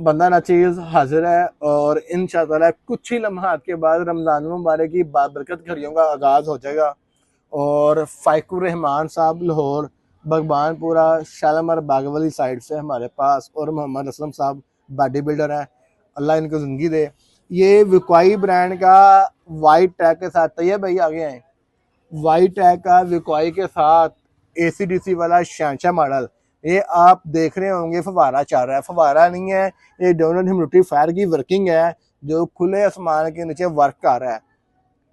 बंदा नाचीज़ हाजिर है और इंशाअल्लाह कुछ ही लम्हात के बाद रमज़ान मुबारक की बाबरकत घड़ियों का आगाज़ हो जाएगा। और फ़ाइकुर रहमान साहब लाहौर भगवानपुरा शालामार बाग वाली साइड से हमारे पास, और मोहम्मद असलम साहब बॉडी बिल्डर हैं, अल्लाह इनको ज़िंदगी दे। ये विक्वाई ब्रांड का वाइट टैग के साथ तैयब भाई आगे हैं, वाइट टैग का विक्वाई के साथ ACDC वाला शहंशाह मॉडल। ये आप देख रहे होंगे फवारा चल रहा है, फवारा नहीं है, ये डोनट ह्यूमिडिटी फायर की वर्किंग है जो खुले आसमान के नीचे वर्क कर रहा है।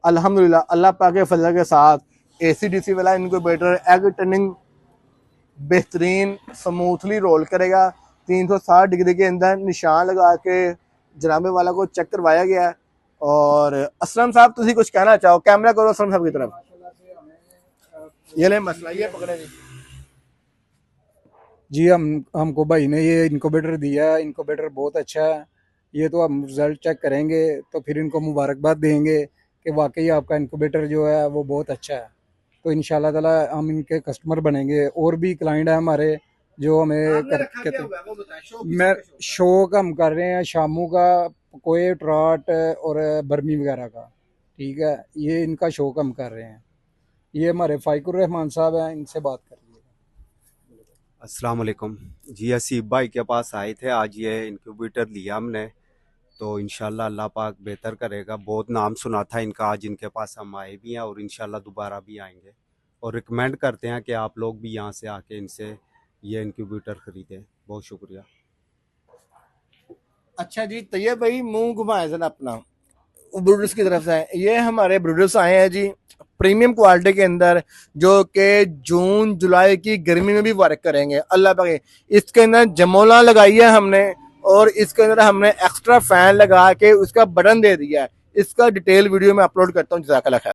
अल्हम्दुलिल्लाह अल्लाह पाक के फजल के साथ ACDC वाला इनक्यूबेटर एग टर्निंग बेहतरीन स्मूथली रोल करेगा। 360 डिग्री के अंदर निशान लगा के जनाबे वाला को चेक करवाया गया है। और असलम साहब तुसी कुछ कहना चाहो, कैमरा करो असलम साहब की तरफ। ये ले मसला ये पकड़े जी। जी हमको भाई ने ये इनक्यूबेटर दिया है, इनक्यूबेटर बहुत अच्छा है। ये तो हम रिजल्ट चेक करेंगे तो फिर इनको मुबारकबाद देंगे कि वाकई आपका इनक्यूबेटर जो है वो बहुत अच्छा है। तो इंशाल्लाह ताला हम इनके कस्टमर बनेंगे। और भी क्लाइंट है हमारे जो हमें मैं शौक हम कर रहे हैं शामू का, कोए ट्राट और बर्मी वगैरह का। ठीक है, ये इनका शौक हम कर रहे हैं। ये हमारे फ़ाइकुर रहमान साहब हैं, इनसे बात कर लीजिए। अस्सलाम वालेकुम जी। असीब भाई के पास आए थे, आज ये इनक्यूबेटर लिया हमने, तो इंशाल्लाह अल्लाह पाक बेहतर करेगा। बहुत नाम सुना था इनका, आज इनके पास हम आए भी हैं और इंशाल्लाह दोबारा भी आएंगे। और रिकमेंड करते हैं कि आप लोग भी यहाँ से आके इनसे ये इनक्यूबेटर ख़रीदें। बहुत शुक्रिया। अच्छा जी, तैयब भाई मुंह घुमाए जरा अपना ब्रूडर्स की तरफ से। ये हमारे ब्रूडर्स आए हैं जी प्रीमियम क्वालिटी के अंदर, जो कि जून जुलाई की गर्मी में भी वर्क करेंगे। अल्लाह पाक इसके अंदर जमोला लगाई है हमने, और इसके अंदर हमने एक्स्ट्रा फैन लगा के उसका बटन दे दिया है। इसका डिटेल वीडियो में अपलोड करता हूँ। जज़ाकल्लाह खैर।